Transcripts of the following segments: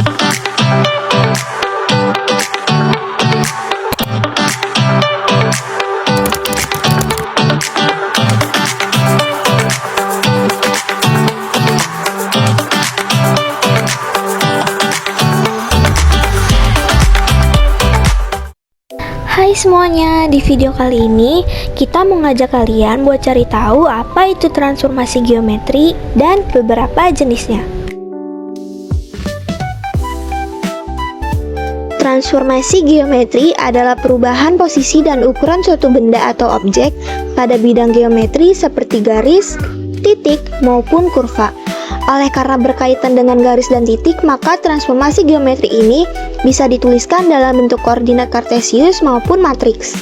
Hai semuanya, di video kali ini kita mengajak kalian buat cari tahu apa itu transformasi geometri dan beberapa jenisnya. Transformasi geometri adalah perubahan posisi dan ukuran suatu benda atau objek pada bidang geometri seperti garis, titik, maupun kurva. Oleh karena berkaitan dengan garis dan titik, maka transformasi geometri ini bisa dituliskan dalam bentuk koordinat kartesius maupun matriks.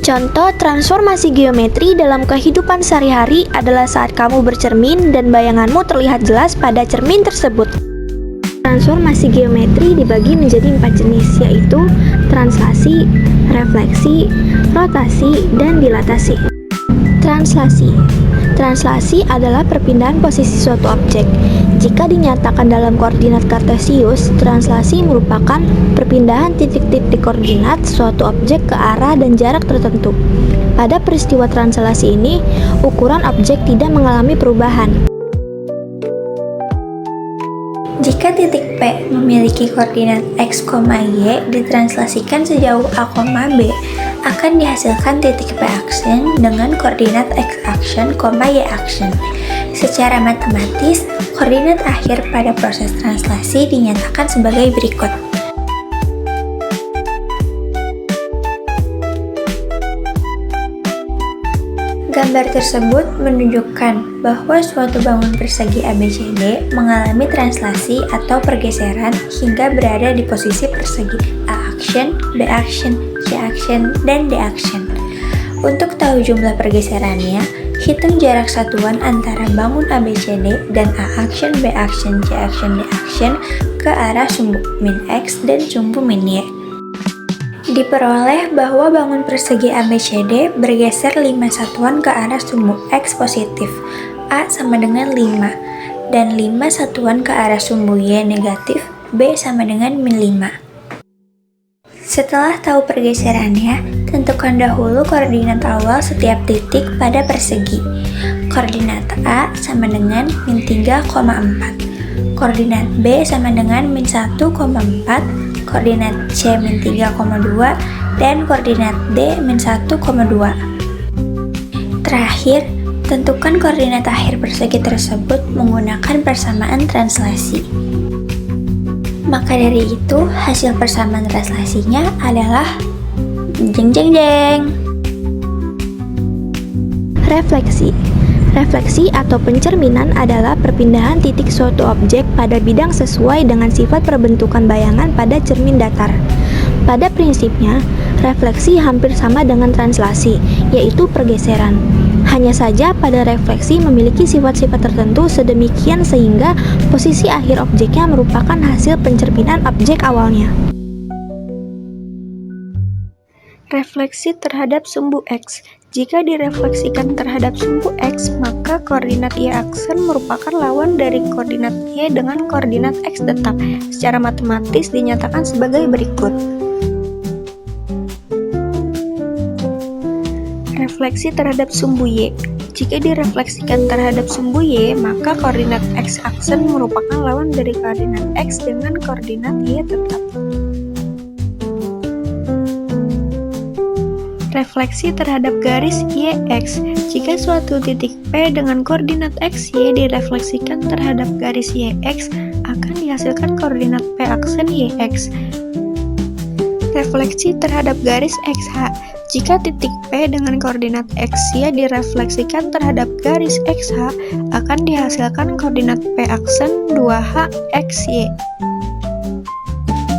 Contoh transformasi geometri dalam kehidupan sehari-hari adalah saat kamu bercermin dan bayanganmu terlihat jelas pada cermin tersebut. Transformasi geometri dibagi menjadi 4 jenis, yaitu translasi, refleksi, rotasi, dan dilatasi. Translasi adalah perpindahan posisi suatu objek. Jika dinyatakan dalam koordinat kartesius, translasi merupakan perpindahan titik-titik koordinat suatu objek ke arah dan jarak tertentu. Pada peristiwa translasi ini, ukuran objek tidak mengalami perubahan. Jika titik P memiliki koordinat x, y ditranslasikan sejauh a, b, akan dihasilkan titik P action dengan koordinat x action, y action. Secara matematis, koordinat akhir pada proses translasi dinyatakan sebagai berikut. Gambar tersebut menunjukkan bahwa suatu bangun persegi ABCD mengalami translasi atau pergeseran hingga berada di posisi persegi A action, B action, C action, dan D action. Untuk tahu jumlah pergeserannya, hitung jarak satuan antara bangun ABCD dan A action, B action, C action, D action ke arah sumbu min X dan sumbu min Y. Diperoleh bahwa bangun persegi ABCD bergeser 5 satuan ke arah sumbu X positif, A sama dengan 5, dan 5 satuan ke arah sumbu Y negatif, B sama dengan min 5. Setelah tahu pergeserannya, tentukan dahulu koordinat awal setiap titik pada persegi. Koordinat A sama dengan min 3,4, koordinat B sama dengan min 1,4, koordinat C min 3,2, dan koordinat D min 1,2. Terakhir, tentukan koordinat akhir persegi tersebut menggunakan persamaan translasi. Maka dari itu, hasil persamaan translasinya adalah jeng jeng jeng. Refleksi atau pencerminan adalah perpindahan titik suatu objek pada bidang sesuai dengan sifat perbentukan bayangan pada cermin datar. Pada prinsipnya, refleksi hampir sama dengan translasi, yaitu pergeseran. Hanya saja pada refleksi memiliki sifat-sifat tertentu sedemikian sehingga posisi akhir objeknya merupakan hasil pencerminan objek awalnya. Refleksi terhadap sumbu X. Jika direfleksikan terhadap sumbu X, maka koordinat Y aksen merupakan lawan dari koordinat Y dengan koordinat X tetap. Secara matematis dinyatakan sebagai berikut. Refleksi terhadap sumbu Y. Jika direfleksikan terhadap sumbu Y, maka koordinat X aksen merupakan lawan dari koordinat X dengan koordinat Y tetap. Refleksi terhadap garis YX. Jika suatu titik P dengan koordinat XY direfleksikan terhadap garis YX, akan dihasilkan koordinat P aksen YX. Refleksi terhadap garis XH. Jika titik P dengan koordinat XY direfleksikan terhadap garis XH, akan dihasilkan koordinat P aksen 2H XY.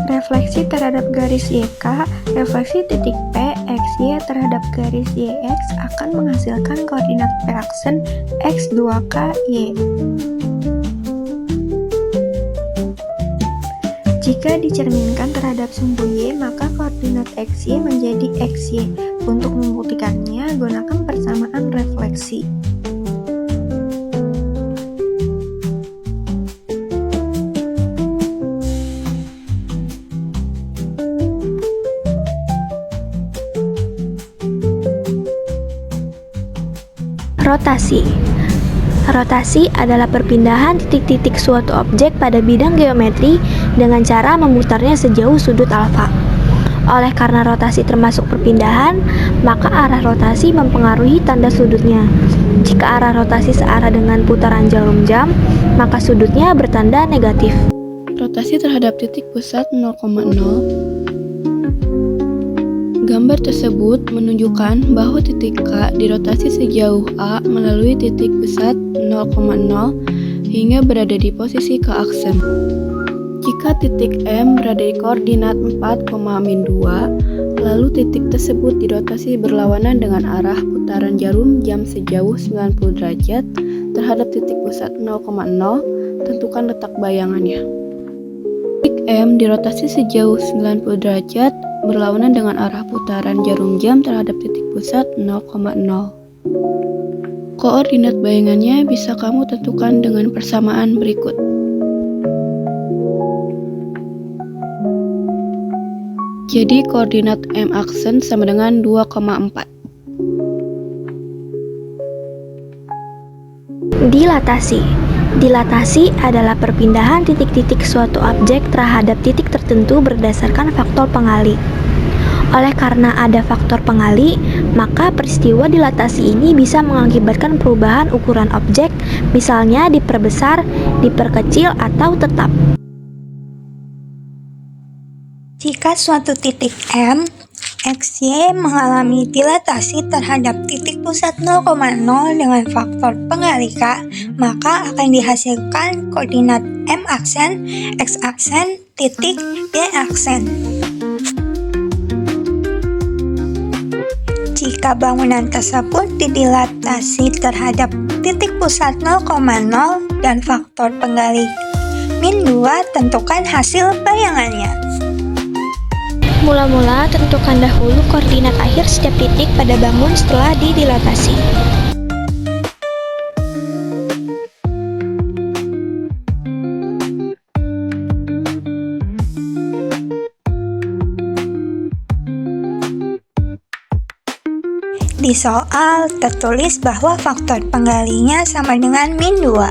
Refleksi terhadap garis YK. Refleksi titik P XY terhadap garis YX akan menghasilkan koordinat P aksen X2K Y. Jika dicerminkan terhadap sumbu Y, maka koordinat XY menjadi XY. Untuk membuktikannya, gunakan persamaan refleksi. Rotasi. Rotasi adalah perpindahan titik-titik suatu objek pada bidang geometri dengan cara memutarnya sejauh sudut alfa. Oleh karena rotasi termasuk perpindahan, maka arah rotasi mempengaruhi tanda sudutnya. Jika arah rotasi searah dengan putaran jarum jam, maka sudutnya bertanda negatif. Rotasi terhadap titik pusat 0,0. Gambar tersebut menunjukkan bahwa titik K dirotasi sejauh A melalui titik pusat 0,0 hingga berada di posisi K aksen. Jika titik M berada di koordinat 4,-2, lalu titik tersebut dirotasi berlawanan dengan arah putaran jarum jam sejauh 90 derajat terhadap titik pusat 0,0, tentukan letak bayangannya. Titik M dirotasi sejauh 90 derajat berlawanan dengan arah putaran jarum jam terhadap titik pusat 0,0. Koordinat bayangannya bisa kamu tentukan dengan persamaan berikut. Jadi koordinat M aksen sama dengan 2,4. Dilatasi. Dilatasi adalah perpindahan titik-titik suatu objek terhadap titik tertentu berdasarkan faktor pengali. Oleh karena ada faktor pengali, maka peristiwa dilatasi ini bisa mengakibatkan perubahan ukuran objek, misalnya diperbesar, diperkecil, atau tetap. Jika suatu titik M, XY mengalami dilatasi terhadap titik pusat 0,0 dengan faktor pengali K, maka akan dihasilkan koordinat M aksen, X aksen, titik Y aksen. Jika bangunan tersebut didilatasi terhadap titik pusat 0,0 dan faktor pengali -2, tentukan hasil bayangannya. Mula-mula, tentukan dahulu koordinat akhir setiap titik pada bangun setelah didilatasi. Di soal tertulis bahwa faktor penggalinya sama dengan -2.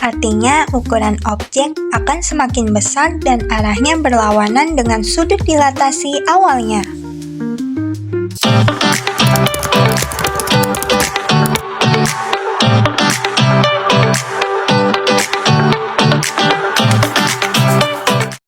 Artinya ukuran objek akan semakin besar dan arahnya berlawanan dengan sudut dilatasi awalnya.